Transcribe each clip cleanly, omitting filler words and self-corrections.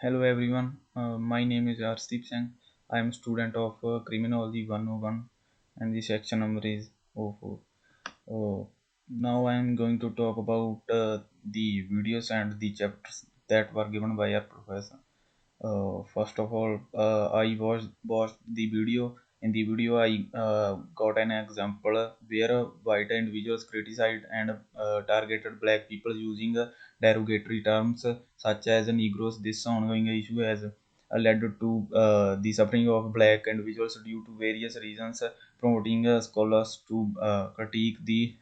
Hello everyone, my name is Arshdeep Singh. I am a student of Criminology 101 and the section number is 04. Now I am going to talk about the videos and the chapters that were given by our professor. First of all, I watched the video. In the video, I got an example where white individuals criticized and targeted black people using derogatory terms such as Negroes. This ongoing issue has led to the suffering of black individuals due to various reasons, promoting scholars to critique the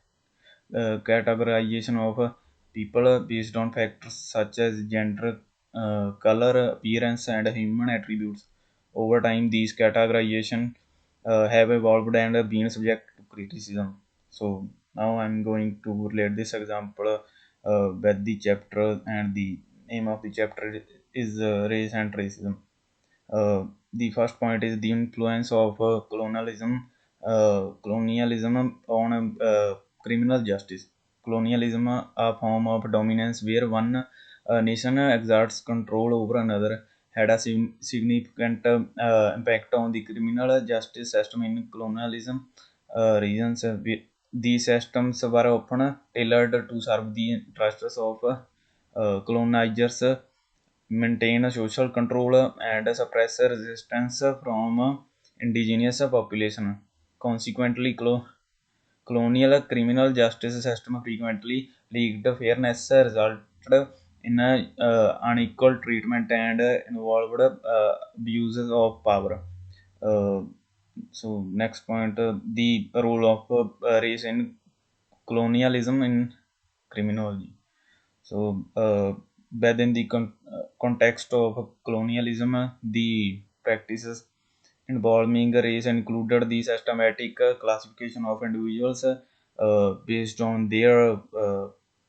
categorization of people based on factors such as gender, color, appearance, and human attributes. Over time, these categorization have evolved and been subject to criticism. So now I'm going to relate this example with the chapter, and the name of the chapter is race and racism. The first point is the influence of colonialism on criminal justice. Colonialism, a form of dominance where one nation exerts control over another, had a significant impact on the criminal justice system in colonialism regions. These systems were often tailored to serve the interests of colonizers, maintain social control, and suppress resistance from indigenous population. Consequently, colonial criminal justice system frequently lacked fairness, resulted in unequal treatment, and involved abuses of power. Uh, so next point, the role of race in colonialism in criminology. So, within the context of colonialism, the practices involving race included the systematic classification of individuals based on their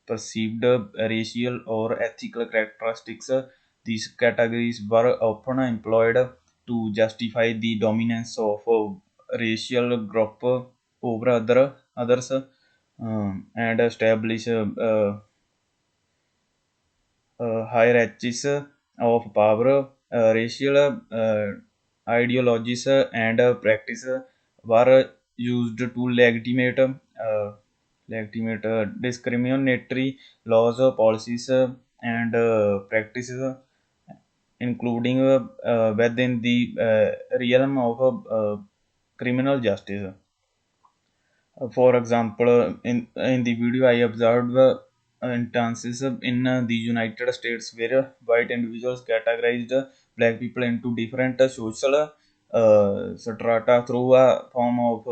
perceived racial or ethical characteristics. These categories were often employed to justify the dominance of a racial group over others, and establish hierarchies of power, racial ideologies, and practice were used to legitimate discriminatory laws, policies, and practices, including within the realm of criminal justice. For example, in the video, I observed instances in the United States where white individuals categorized black people into different social strata through a form of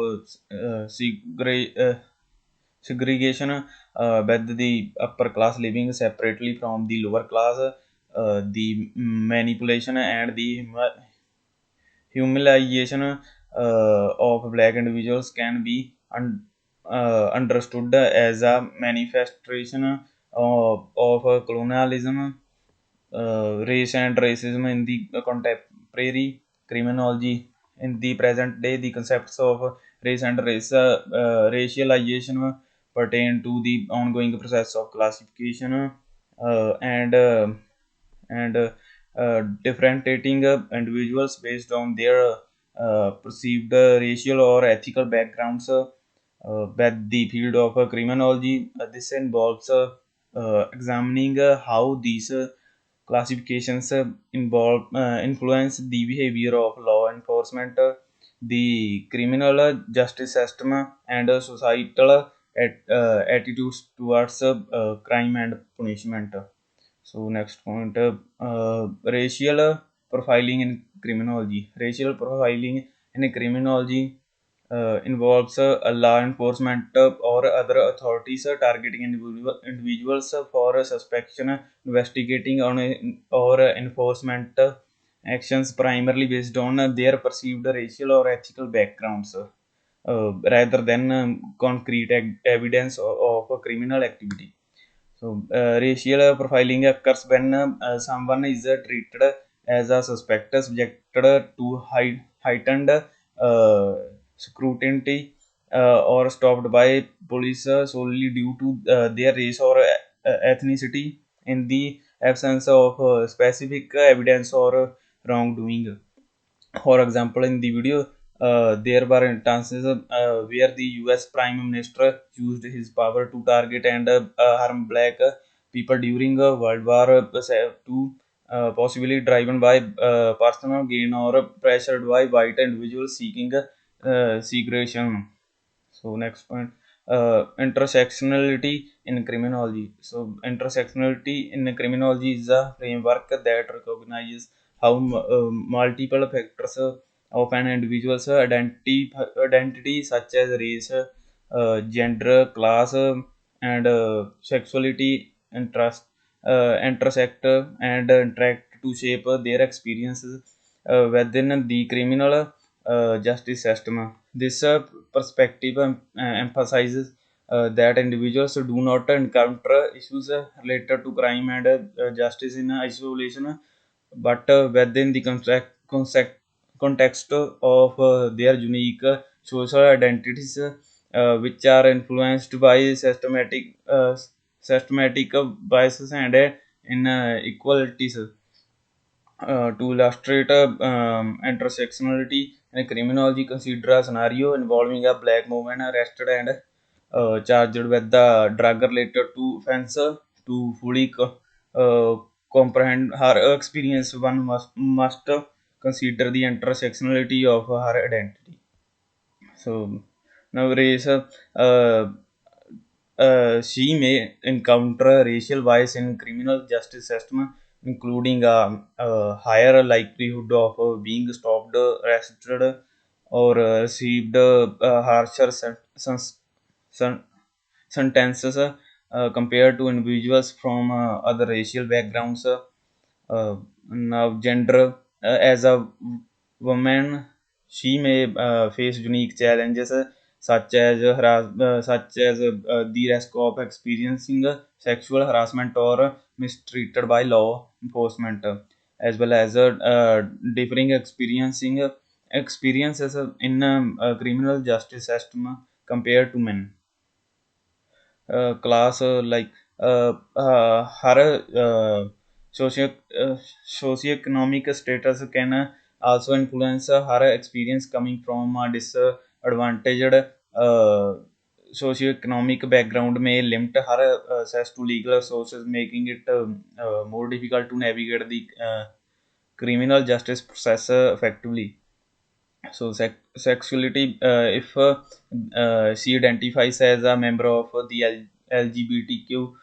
segregation, with the upper class living separately from the lower class. The manipulation and the humiliation of black individuals can be understood as a manifestation of colonialism, race and racism in the contemporary criminology. In the present day, the concepts of race and racialization pertain to the ongoing process of classification and differentiating individuals based on their perceived racial or ethical backgrounds. With the field of criminology, this involves examining how these classifications influence the behavior of law enforcement, the criminal justice system, and societal attitudes towards crime and punishment. So next point, racial profiling in criminology. Racial profiling in criminology involves law enforcement or other authorities targeting individuals for suspicion, investigating on or enforcement actions primarily based on their perceived racial or ethical backgrounds, rather than concrete evidence of a criminal activity. So, racial profiling occurs when someone is treated as a suspect, subjected to heightened scrutiny, or stopped by police solely due to their race or ethnicity. In the absence of specific evidence or wrongdoing. For example, in the video, there were instances where the US Prime Minister used his power to target and harm black people during World War II, possibly driven by personal gain or pressured by white individuals seeking segregation. So next point, intersectionality in criminology. So intersectionality in criminology is a framework that recognizes how multiple factors of an individual's identity, such as race, gender, class, and sexuality, interest, intersect and interact to shape their experiences within the criminal justice system. This perspective emphasizes that individuals do not encounter issues related to crime and justice in isolation, but within the context of their unique social identities, which are influenced by systematic biases and inequalities. To illustrate intersectionality in criminology, consider a scenario involving a black woman arrested and charged with the drug related to offense. To fully comprehend her experience, one must consider the intersectionality of her identity. So nowadays, she may encounter racial bias in criminal justice system, including a higher likelihood of being stopped, arrested, or received harsher sen- sentences compared to individuals from other racial backgrounds. Now, gender, as a woman, she may face unique challenges such as the risk of experiencing sexual harassment or mistreated by law enforcement, as well as differing experiences in criminal justice system compared to men. Class her socio socioeconomic status can also influence her experience coming from a disadvantaged socioeconomic background may limit her access to legal sources, making it more difficult to navigate the criminal justice process effectively. So sexuality, if she identifies as a member of the LGBTQ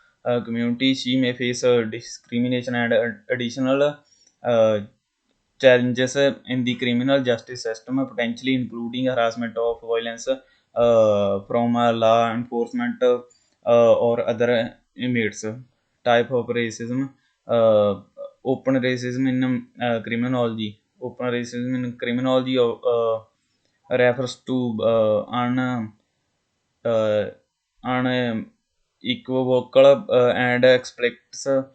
community, she may face discrimination and additional uh, challenges in the criminal justice system, potentially including harassment of violence from law enforcement or other inmates. Type of racism, uh, open racism in criminology. Open racism in criminology refers to uh, unequivocal and explicit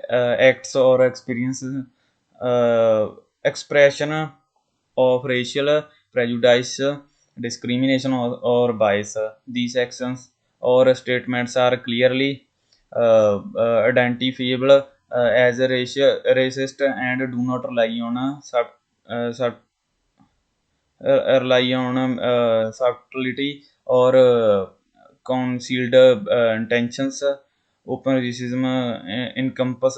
acts or experiences, uh, expression of racial prejudice, discrimination, or bias. These actions or statements are clearly identifiable as a racist and do not rely on a rely on subtlety or concealed intentions. Open racism encompass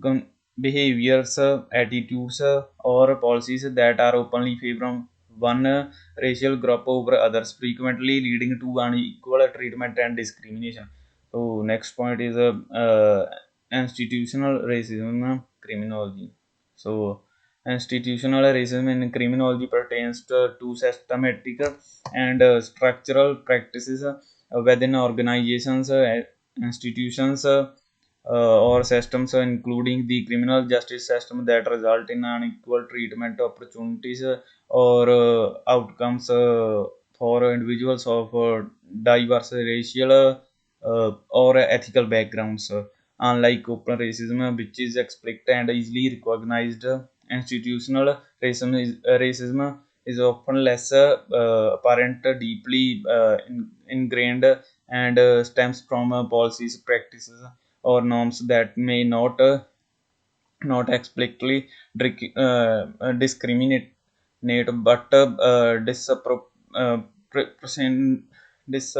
con- behaviors, attitudes, or policies that are openly favor one racial group over others, frequently leading to unequal treatment and discrimination. So, next point is institutional racism criminology. So, institutional racism in criminology pertains to systematic and structural practices within organizations, institutions, or systems, including the criminal justice system, that result in unequal treatment opportunities or outcomes for individuals of diverse racial or ethical backgrounds. Unlike open racism, which is explicit and easily recognized, institutional racism is often less apparent, deeply ingrained, and stems from policies, practices, or norms that may not explicitly discriminate but uh, present dis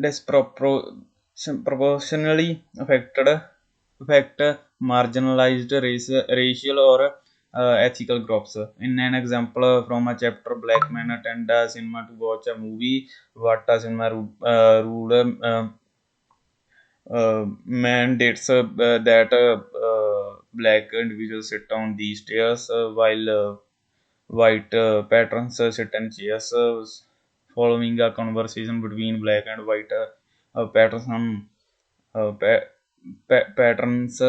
disproportionately affect marginalized racial or ethical groups. In an example from a chapter, black men attend a cinema to watch a movie. What a cinema rule mandates that black individuals sit on the stairs while white patrons sit in chairs, following a conversation between black and white patrons. Patterns,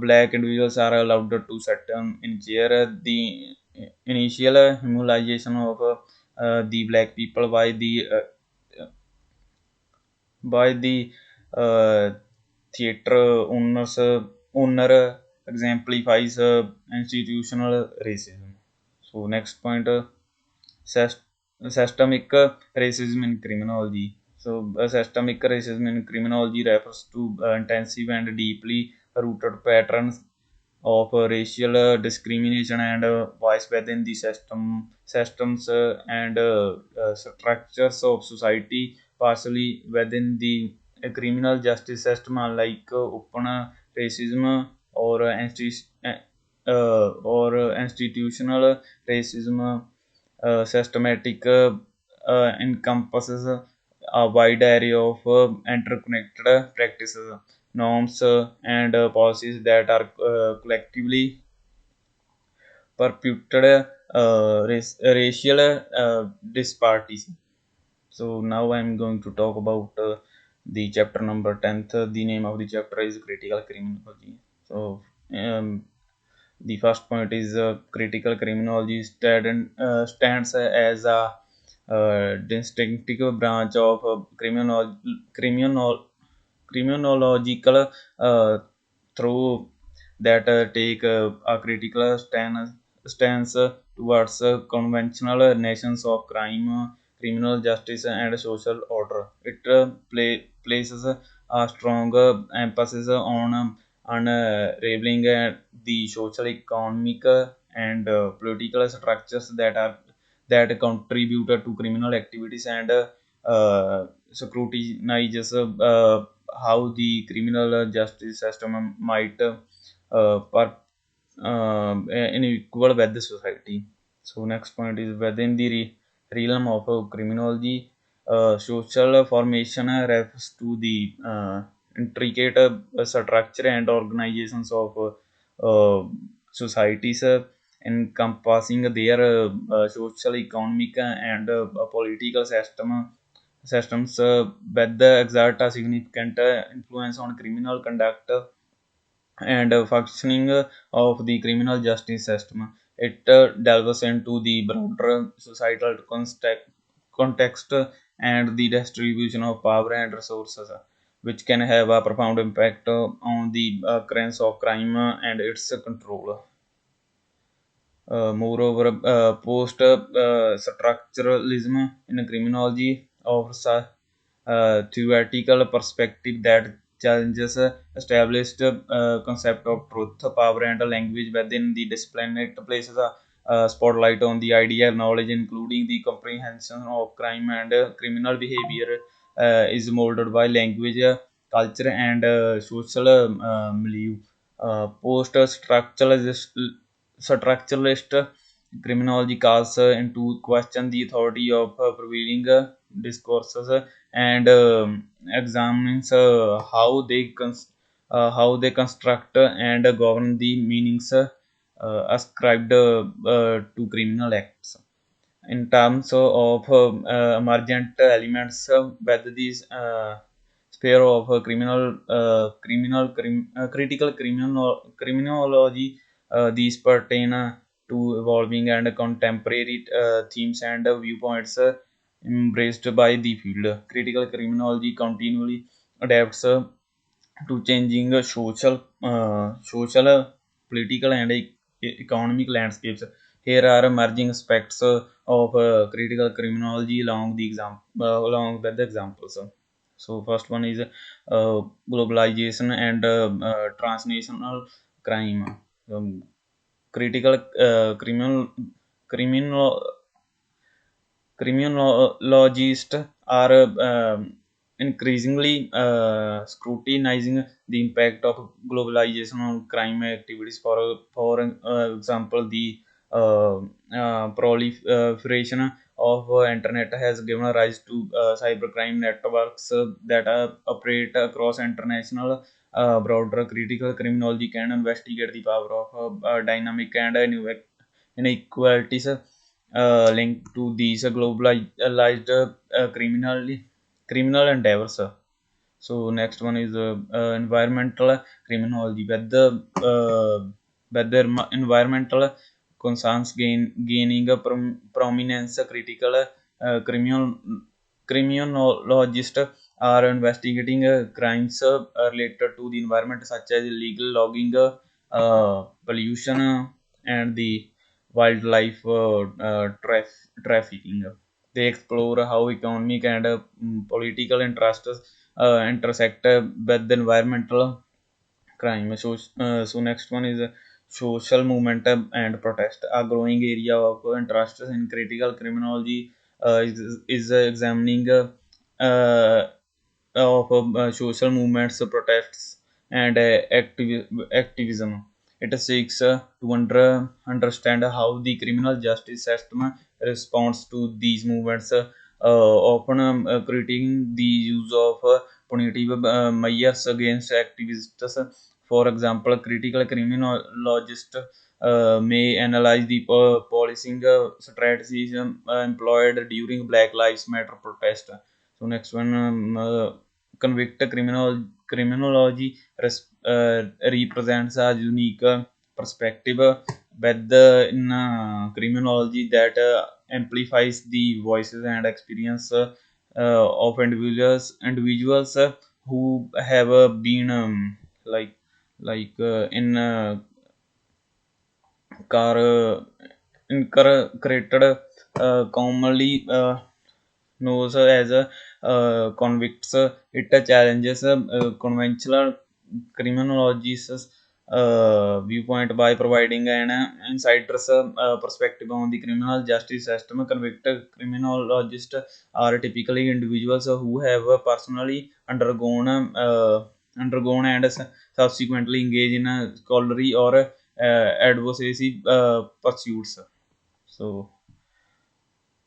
black individuals are allowed to sit in chair. The initial humiliation of the black people by the uh, theater owner exemplifies institutional racism. So next point, syst- systemic racism in criminology. So systemic racism in criminology refers to intensive and deeply rooted patterns of racial discrimination and bias within the systems and structures of society, partially within the criminal justice system, like open racism or institutional racism. Systematic encompasses a wide array of interconnected practices, norms, and policies that are collectively perpetuated racial disparities. So now I'm going to talk about the chapter number 10th. The name of the chapter is Critical Criminology. So the first point is critical criminology stands as a distinctive branch of criminological through that take a critical stance towards conventional nations of crime, criminal justice, and social order. It places a strong emphasis on unraveling the social, economic, and political structures that contribute to criminal activities and scrutinizes how the criminal justice system might unequal with the society. So next point is within the realm of criminology, social formation refers to the intricate structure and organizations of societies, encompassing their social, economic, and political systems with the exert a significant influence on criminal conduct and functioning of the criminal justice system. It delves into the broader societal context and the distribution of power and resources, which can have a profound impact on the occurrence of crime and its control. Moreover, post structuralism in criminology offers a theoretical perspective that challenges established concept of truth, power, and language within the discipline. It places a spotlight on the idea of knowledge, including the comprehension of crime and criminal behavior, is molded by language, culture, and social milieu. Post-structuralist criminology calls into question the authority of prevailing discourses and examines how they construct and govern the meanings ascribed to criminal acts. In terms of emergent elements, whether these sphere of critical criminology, these pertain to evolving and contemporary themes and viewpoints embraced by the field. Critical criminology continually adapts to changing social, political, and economic landscapes. Here are emerging aspects of critical criminology along with the examples. So first one is globalization and transnational crime. Critical criminal criminologists are increasingly scrutinizing the impact of globalization on crime activities. For example, the proliferation of internet has given rise to cybercrime networks that operate across international broader critical criminology can investigate the power of dynamic and inequalities linked to these globalized criminal endeavors. So next one is environmental criminology. Whether environmental concerns gaining a prominence, critical criminologists are investigating crimes related to the environment, such as illegal logging, pollution, and the wildlife trafficking. They explore how economic and political interests intersect with the environmental crime. So next one is social movement and protest. A growing area of interest in critical criminology is examining of social movements, protests, and activism. It seeks to understand how the criminal justice system responds to these movements, often critiquing the use of punitive measures against activists. For example, critical criminologists may analyze the policing strategies employed during Black Lives Matter protest. So next one, convict criminology represents a unique perspective with in criminology that amplifies the voices and experience of individuals who have been like in car incarcerated, commonly knows as convicts. It challenges conventional criminology's viewpoint by providing an insider's perspective on the criminal justice system. Convicted criminologists are typically individuals who have personally undergone and subsequently engage in scholarly or advocacy pursuits. So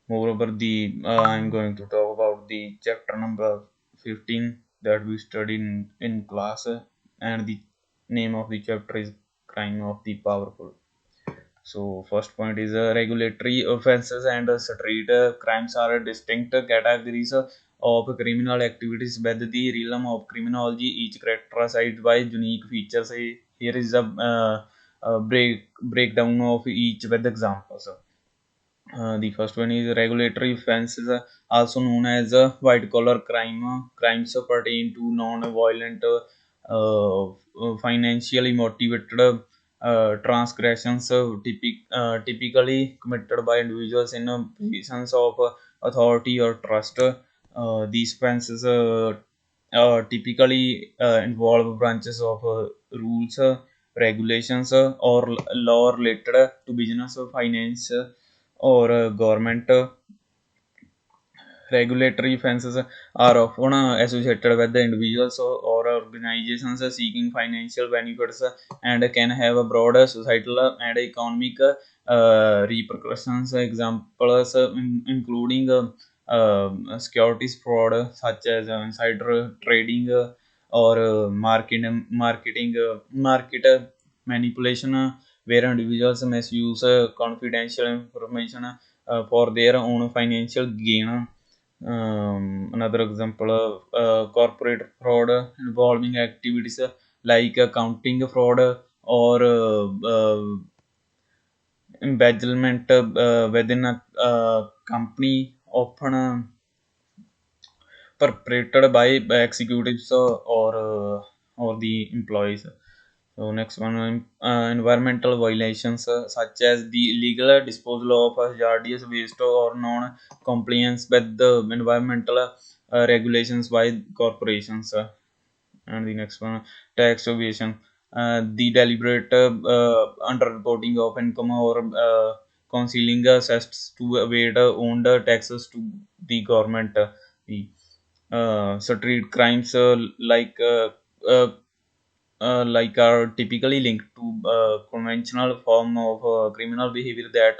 moreover, the I'm going to talk about the chapter number 15 that we studied in class, and the name of the chapter is Crime of the Powerful. So first point is regulatory offenses and street crimes are distinct categories of criminal activities within the realm of criminology, each characterized by unique features. Here is a breakdown of each with examples. The first one is regulatory offenses, also known as white collar crime. Crimes pertain to non-violent, financially motivated transgressions, typically committed by individuals in positions of authority or trust. These offenses typically involve branches of rules, regulations, or law related to business, finance, or government. Regulatory offenses are often associated with the individuals or organizations seeking financial benefits and can have a broader societal and economic repercussions. Examples including securities fraud, such as insider trading, or market manipulation, where individuals misuse confidential information for their own financial gain. Another example of corporate fraud involving activities like accounting fraud or embezzlement within a company, often perpetrated by executives or the employees. So next one, environmental violations such as the illegal disposal of hazardous waste or non-compliance with the environmental regulations by corporations. And the next one, tax evasion. The deliberate underreporting of income or concealing assets to evade owned taxes to the government. The street crimes uh, are typically linked to conventional form of criminal behavior that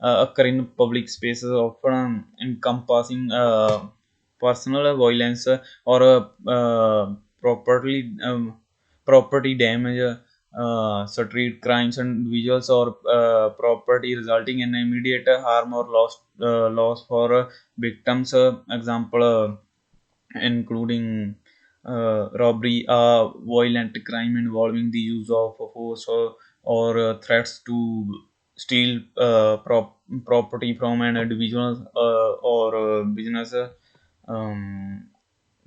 occur in public spaces, often encompassing personal violence or property property damage. Street crimes and visuals or property resulting in immediate harm or loss for victims. Example. Including robbery, violent crime involving the use of force or threats to steal property from an individual or business, um,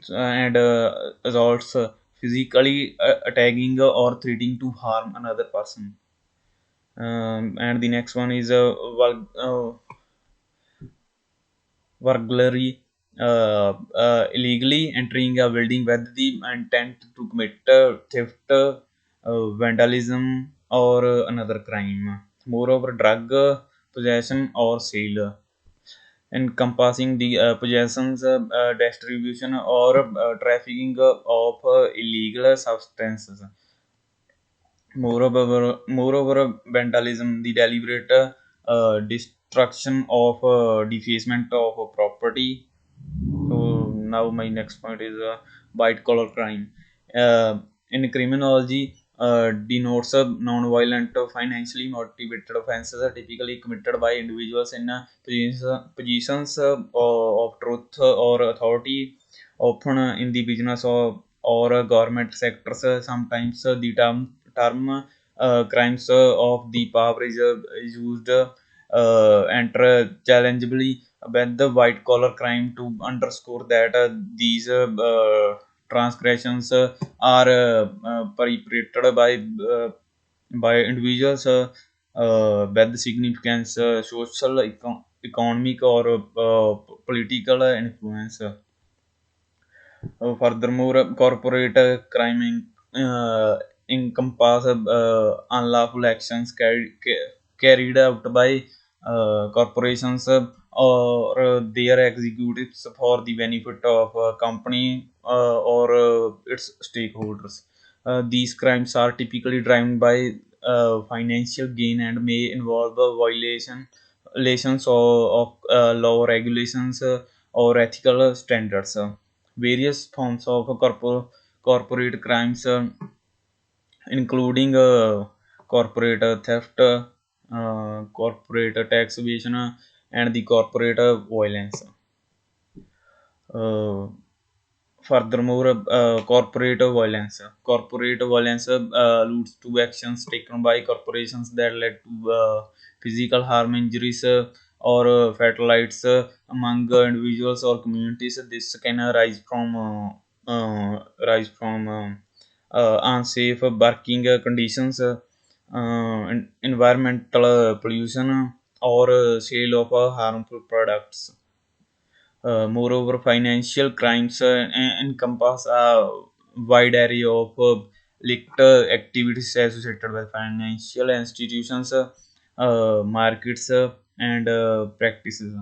and assaults, physically attacking or threatening to harm another person. And the next one is burglary, illegally entering a building with the intent to commit theft, vandalism, or another crime. Moreover, drug possession or sale, encompassing the possessions, distribution, or trafficking of illegal substances. Moreover, vandalism, the deliberate destruction of defacement of property. So now my next point is white collar crime. In criminology, denotes non-violent, financially motivated offenses are typically committed by individuals in positions of truth or authority, often in the business or government sectors. Sometimes the term crimes of the power is used interchangeably with the white collar crime to underscore that these transgressions are perpetrated by individuals with significance, social, economic, or political influence. Furthermore, corporate crime encompass unlawful actions carried out by corporations or their executives for the benefit of a company or its stakeholders. These crimes are typically driven by financial gain and may involve violations of law regulations or ethical standards. Various forms of corporate crimes, including corporate theft, corporate tax evasion, and the corporate violence. Uh, Furthermore, corporate violence alludes to actions taken by corporations that led to physical harm, injuries, or fatalities among individuals or communities. This can arise from unsafe working conditions, environmental pollution, or sale of harmful products. Moreover, financial crimes encompass a wide area of linked activities associated with financial institutions, markets, and practices.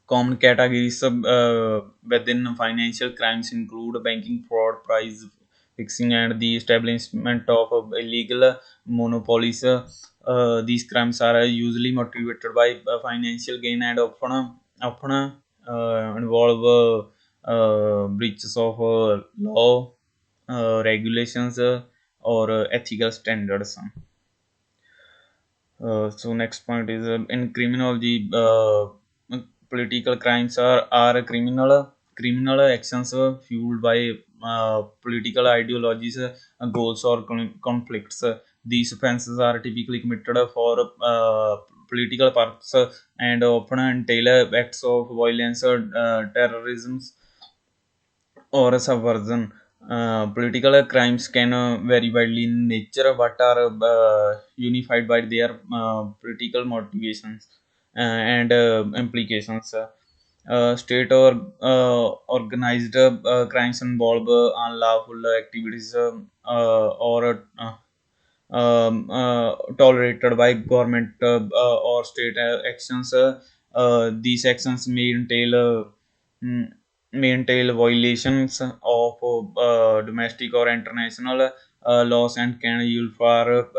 Common categories within financial crimes include banking fraud, price fixing, and the establishment of illegal monopolies. These crimes are usually motivated by financial gain and often involve breaches of law, regulations, or ethical standards. So next point is in criminology, political crimes are criminal actions fueled by political ideologies, goals, or conflicts. These offenses are typically committed for political purposes and often entail acts of violence or terrorism or a subversion. Political crimes can vary widely in nature but are unified by their political motivations and implications. state or organized crimes involve unlawful activities or tolerated by government or state actions. These actions mm, may entail violations of domestic or international laws and can yield for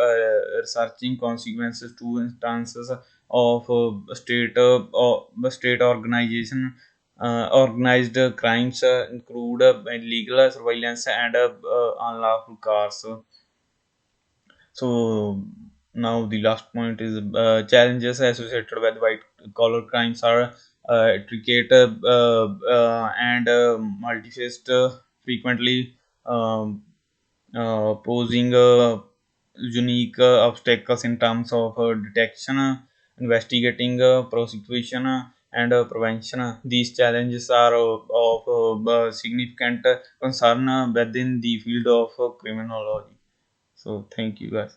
researching consequences to instances of state organization. Organized crimes include illegal surveillance and unlawful cars. So now the last point is challenges associated with white collar crimes are intricate and multifaced, frequently um, posing unique obstacles in terms of detection, investigating, prosecution, and prevention. These challenges are of significant concern within the field of criminology. So thank you guys.